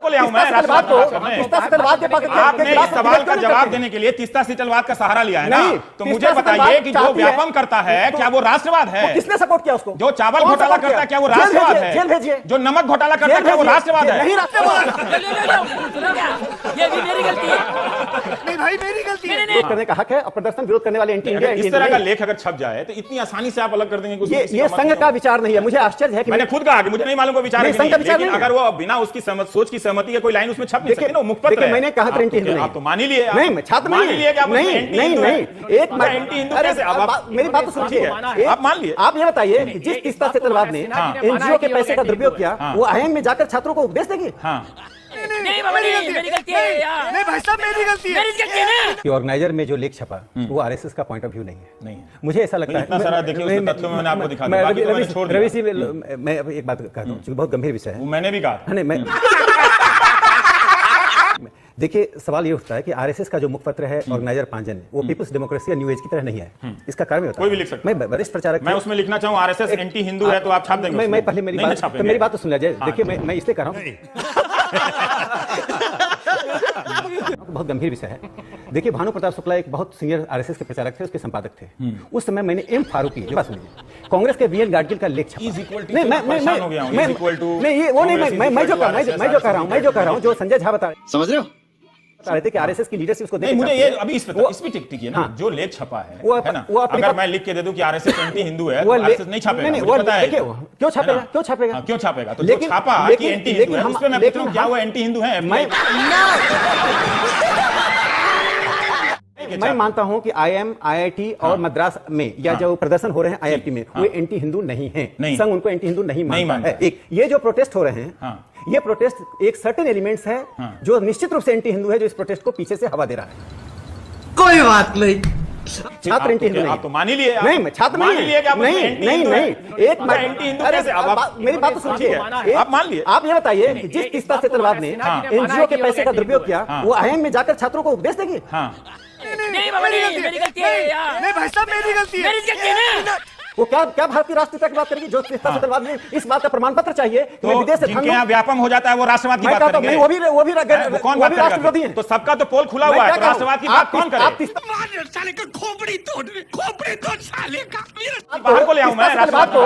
को ले आऊं मैं आपने इस सवाल का जवाब देने के लिए तीस्ता सीटलवाद का सहारा लिया है ना, तो मुझे बताइए कि जो व्यापम करता है क्या वो राष्ट्रवाद है? किसने सपोर्ट किया उसको? जो चावल घोटाला करता है क्या वो राष्ट्रवाद है? जेल भेजिए। जो नमक घोटाला करता है क्या वो राष्ट्रवाद है? नहीं राष्ट्रवाद। ये भी मेरी गलती है। नहीं भाई मेरी गलती है। विरोध करने का हक है और प्रदर्शन विरोध करने वाले एंटी इंडिया। इस तरह का लेख अगर छप जाए तो इतनी आसानी से आप अलग कर देंगे? ये संघ का विचार नहीं है। मुझे आश्चर्य है कि मैंने खुद कहा कि मुझे नहीं मालूम को विचार है कि नहीं, लेकिन अगर वो बिना उसकी सोच की सहमति के कोई लाइन उसमें छप नहीं सकती ना, मुखपत्र है। मैंने कहा एंटी हिंदू आप तो मान ही लिए। नहीं, मैं छात्र मान लिए कि आप नहीं एक एंटी हिंदू कैसे? मेरी बात तो सुनिए, आप मान लिए। आप ये बताइए कि जिस तीस्ता सीटलवाद ने एनजीओ के पैसे का दुरुपयोग किया, वो आईएम में जाकर छात्रों को उपदेश देगी? नहीं बाबा नहीं, मेरी गलती है यार। नहीं भाई साहब मेरी गलती है। मेरी गलती है ना। कि ऑर्गेनाइजर में जो लेख छपा वो आरएसएस का पॉइंट ऑफ व्यू नहीं है। मुझे ऐसा लगता है इतना सारा देखिए उसके तथ्यों में मैंने आपको दिखा दिया, बाकी तो मैंने छोड़ दिया। रवि सिंह, मैं एक बात कहता हूं क्योंकि बहुत गंभीर विषय है। वो मैंने भी कहा। नहीं मैं देखिए सवाल ये उठता है कि आरएसएस का जो मुखपत्र है ऑर्गेनाइजर पांजन वो पीपल्स डेमोक्रेसी या न्यू एज की तरह नहीं है। इसका कारण होता है कोई भी लिख सकता है। मैं वरिष्ठ प्रचारक, मैं उसमें लिखना चाहूं आरएसएस एंटी हिंदू है तो आप छाप देंगे? मैं पहले मेरी बात तो सुन लीजिए। देखिए मैं इसलिए कर रहा हूं, बहुत गंभीर विषय है। देखिए भानु प्रताप शुक्ला एक बहुत सीनियर आरएसएस के प्रचारक थे, उसके संपादक थे। उस समय मैंने एम फारूकी कांग्रेस के वीएन गाडगिल का लेख छपा। मैं जो कह रहा हूं जो संजय झा बता समझ रहे हो रहे थे कि आरएसएस की लीडरशिप उसको मुझे ये अभी इस पे टिक है ना। जो लेख छपा है ना, अगर मैं लिख के दे दूं कि आरएसएस एंटी हिंदू है तो आरएसएस नहीं छापेगा। मुझे पता है क्यों छापेगा। तो जो छापा कि एंटी हिंदू है उस पे मैं पूछ रहा हूं क्या वो एंटी हिंदू है? मैं मानता हूं कि आईएम, आईआईटी और मद्रास में या जो प्रदर्शन हो रहे हैं आईआईटी में वो एंटी हिंदू नहीं है। संघ उनको एंटी हिंदू नहीं मानता है। एक ये जो प्रोटेस्ट हो रहे हैं ये प्रोटेस्ट एक सर्टेन एलिमेंट्स है जो निश्चित रूप से एंटी हिंदू है, जो इस प्रोटेस्ट को पीछे से हवा दे रहा है। कोई बात नहीं, छात्र एंटी हिंदू आप तो मान ही लिए। नहीं मैं छात्र मान लिए कि आप नहीं एंटी एक एंटी हिंदू कैसे? मेरी बात तो सुनिए, आप मान लिए। आप ये बताइए कि जिस तीस्ता सीटलवाद ने एनजीओ के पैसे का दुरुपयोग किया, वो आईएम में जाकर छात्रों को उपदेश देगी? नहीं बाबा नहीं, मेरी गलती है यार। नहीं भाई साहब मेरी गलती है। मेरी गलती है ना। वो क्या भारतीय राष्ट्रीयता की बात करेगी? जो तीस्ता सीटलवाद में इस बात का प्रमाण पत्र चाहिए कि मैं विदेश से जिनके यहाँ व्यापम हो जाता है वो राष्ट्रवाद की बात करेंगे? वो भी कौन बात करेगा? तो सबका तो पोल खुला हुआ है, राष्ट्रवाद की बात कौन करे? खोपड़ी तोड़ साले का। बाहर को ले आऊं मैं राष्ट्रवाद को?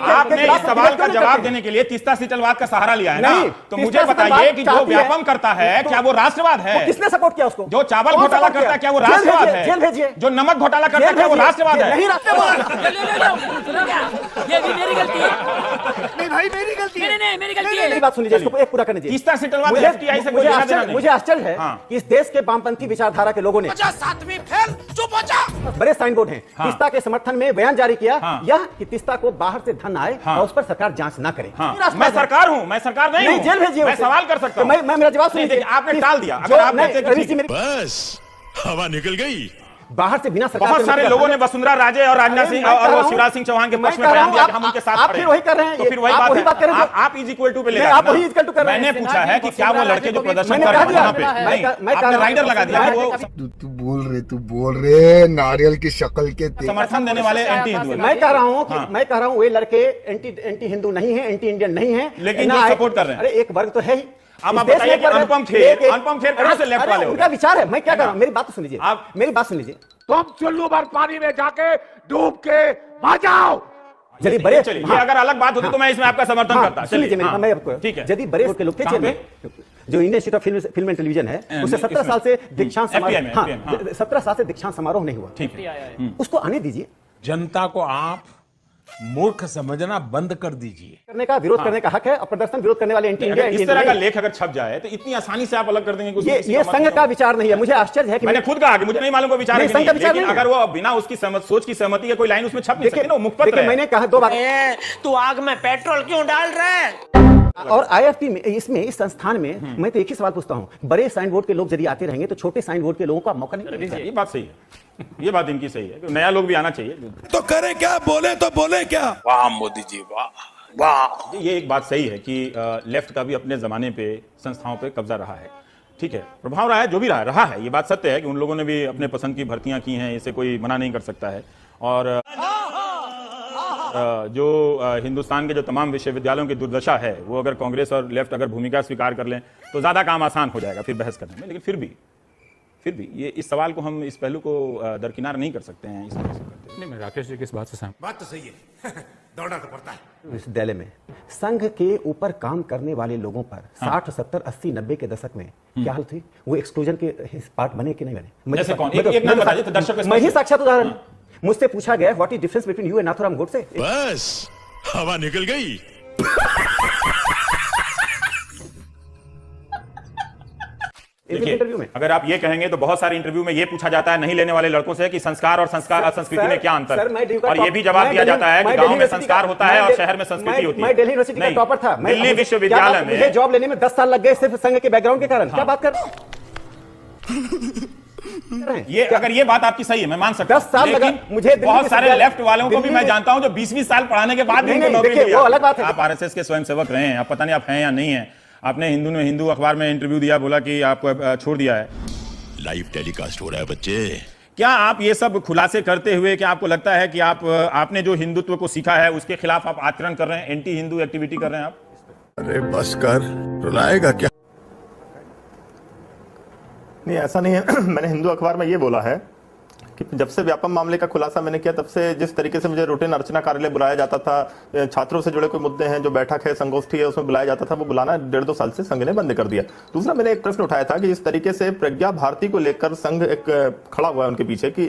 आपने इस सवाल का जवाब देने के लिए तीस्ता सीटलवाद का सहारा लिया है ना, तो मुझे बताइए कि जो व्यापम करता है क्या वो राष्ट्रवाद है? किसने सपोर्ट किया उसको? जो चावल घोटाला करता है क्या वो राष्ट्रवाद है? जेल भेजिए। जो नमक घोटाला करता है क्या वो राष्ट्रवाद है? नहीं राष्ट्रवाद। ये भी मेरी गलती है। नहीं भाई मेरी गलती है। नहीं मेरी गलती है। मेरी बात सुन लीजिए, इसको एक पूरा करने दीजिए। तीस्ता सीटलवाद एफटीआई से कोई लेना देना नहीं। मुझे आश्चर्य है कि इस देश के वामपंथी विचारधारा के लोगों ने बड़े साइन बोर्ड हैं तीस्ता के समर्थन में बयान जारी किया यह कि तीस्ता को बाहर से धन आए और उस पर सरकार जांच ना करे। मैं सरकार हूं, मैं सरकार नहीं हूं। जेल भेजिए। मैं सवाल कर सकता हूं। मैं मेरा जवाब सुनिए। आपने टाल दिया। अगर आप बस हवा निकल गई। बाहर से बिना सरकार बहुत सारे लोगों ने वसुंधरा राजे और राजनाथ सिंह और शिवराज सिंह चौहान के पक्ष में बयान दिया कि हम उनके साथ खड़े हैं। फिर वही कर रहे हैं। तो फिर वही बात है। आप इज इक्वल टू पे ले रहे हैं। आप वही इक्वल टू कर रहे हैं। मैंने पूछा है कि क्या वो लड़के जो प्रदर्शन कर रहे हैं वहां पे नहीं, आपने राइडर लगा दिया वो तू बोल रहे नारियल की शक्ल के समर्थन देने वाले एंटी हिंदू है। मैं कह रहा हूं वे लड़के एंटी हिंदू नहीं है, एंटी इंडियन नहीं है, लेकिन वो सपोर्ट कर रहे हैं। अरे एक वर्ग तो है ही। अब आप बताइए कि अनुपम खेर कहां से लेफ्ट वाले हो? उनका विचार है। मैं क्या कर रहा हूं, मेरी बात तो सुन लीजिए। आप मेरी बात सुन लीजिए। तुम चुल्लू भर पानी में जाके डूब के मर जाओ। यदि बड़े ये अगर अलग बात होती तो मैं इसमें आपका समर्थन करता। चलिए मैं आपको ठीक है। यदि बड़े के लोग थे जो Indian institute of film and television है उससे 17 साल से दीक्षांत समारोह 17 साल से दीक्षांत समारोह नहीं हुआ। ठीक है, उसको आने दीजिए। जनता को आप मूर्ख समझना बंद कर दीजिए। करने का विरोध करने का हक है और प्रदर्शन विरोध करने वाले एंटी इंडिया। इस तरह का लेख अगर छप जाए तो इतनी आसानी से आप अलग कर देंगे? ये संघ का विचार नहीं है। मुझे आश्चर्य है कि मैंने खुद कहा कि मुझे नहीं मालूम को विचार है कि नहीं, लेकिन अगर वो बिना उसकी सोच की सहमति के कोई लाइन उसमें छप नहीं सकती ना, मुखपत्र है। मैंने कहा 2 बार तू आग में पेट्रोल क्यों डाल रहा है? और आईएफटी में इस संस्थान में मैं तो एक ही सवाल पूछता हूं, बड़े साइन बोर्ड के लोग यदि आते रहेंगे तो छोटे साइन बोर्ड के लोगों को मौका नहीं मिलेगा। ये बात सही है, ये बात इनकी सही है। नया लोग भी आना चाहिए। तो करें क्या, बोले तो बोले क्या? वाह मोदी जी वाह वाह। ये एक बात सही है कि लेफ्ट का भी अपने जमाने पे संस्थाओं पे कब्जा रहा है। ठीक है, प्रभाव रहा है, जो भी रहा है। ये बात सत्य है कि उन लोगों ने भी अपने पसंद की भर्तियां की हैं, इसे कोई मना नहीं कर सकता है। और जो हिंदुस्तान के जो तमाम विश्वविद्यालयों की दुर्दशा है, वो अगर कांग्रेस और लेफ्ट अगर भूमिका स्वीकार कर लें तो ज्यादा काम आसान हो जाएगा फिर बहस करने में। लेकिन फिर भी ये इस सवाल को हम इस पहलू को दरकिनार नहीं कर सकते हैं इस तरह से करते। नहीं, मैं राकेश जी की इस बात से सहमत। बात तो सही है दौड़ना तो पड़ता है। विश्वविद्यालय में संघ के ऊपर काम करने वाले लोगों पर 60, 70, 80, 90 के दशक में क्या हाल थी? वो एक्सक्लूजन के पार्ट बने कि नहीं बने? जैसे कौन? एक नाम बताइए तो दर्शक को मैं ही साक्षात उदाहरण। मुझसे पूछा गया what is difference between you and Nathuram Godse? बस हवा निकल गई। इंटरव्यू में अगर आप ये कहेंगे तो बहुत सारे इंटरव्यू में ये पूछा जाता है नहीं लेने वाले लड़कों से कि संस्कार और संस्कृति में क्या अंतर है, और ये भी जवाब दिया जाता है कि गांव में संस्कार होता है और शहर में संस्कृति होती है। मैं दिल्ली यूनिवर्सिटी का टॉपर था। दिल्ली विश्वविद्यालय में मुझे जॉब लेने में 10 साल लग गए सिर्फ संघ के बैकग्राउंड के कारण। क्या बात कर ये अगर ये बात आपकी सही है मैं मान सकता हूं, 10 साल लगा मुझे। बहुत सारे लेफ्ट वालों को भी मैं जानता हूं जो 20-20 साल पढ़ाने के बाद भी उनको नौकरी मिली। वो अलग बात है। आप आरएसएस के स्वयंसेवक रहे हैं, आप पता नहीं आप हैं या नहीं है। आपने हिंदू अखबार में इंटरव्यू दिया, बोला कि आपको छोड़ दिया है। लाइव टेलीकास्ट हो रहा है बच्चे। क्या आप ये सब खुलासे करते हुए क्या आपको लगता है कि आपने जो हिंदुत्व को सीखा है उसके खिलाफ आप आचरण कर रहे हैं, एंटी हिंदू एक्टिविटी कर रहे हैं आप? अरे बस कर, रुलाएगा क्या? नहीं, ऐसा नहीं है। मैंने हिंदू अखबार में ये बोला है कि जब से व्यापम मामले का खुलासा मैंने किया तब से जिस तरीके से मुझे रूटीन अर्चना कार्यालय बुलाया जाता था, छात्रों से जुड़े कोई मुद्दे हैं, जो बैठक है, संगोष्ठी है, उसमें बुलाया जाता था, वो बुलाना 1.5-2 साल से संघ ने बंद कर दिया। दूसरा, मैंने एक प्रश्न उठाया था कि जिस तरीके से प्रज्ञा भारती को लेकर संघ एक खड़ा हुआ है उनके पीछे कि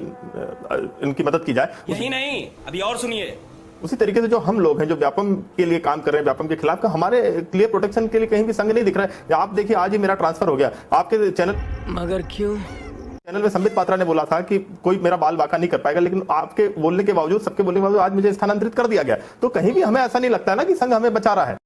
इनकी मदद की जाए। यही नहीं, अभी और सुनिए। उसी तरीके से जो हम लोग हैं जो व्यापम के लिए काम कर रहे हैं, व्यापम के खिलाफ का हमारे क्लियर प्रोटेक्शन के लिए कहीं भी संघ नहीं दिख रहा है। आप देखिए, आज ही मेरा ट्रांसफर हो गया आपके चैनल। मगर क्यों? चैनल में संबित पात्रा ने बोला था कि कोई मेरा बाल बांका नहीं कर पाएगा, लेकिन आपके बोलने के बावजूद, सबके बोलने के बावजूद आज मुझे स्थानांतरित कर दिया गया। तो कहीं भी हमें ऐसा नहीं लगता है ना कि संघ हमें बचा रहा है।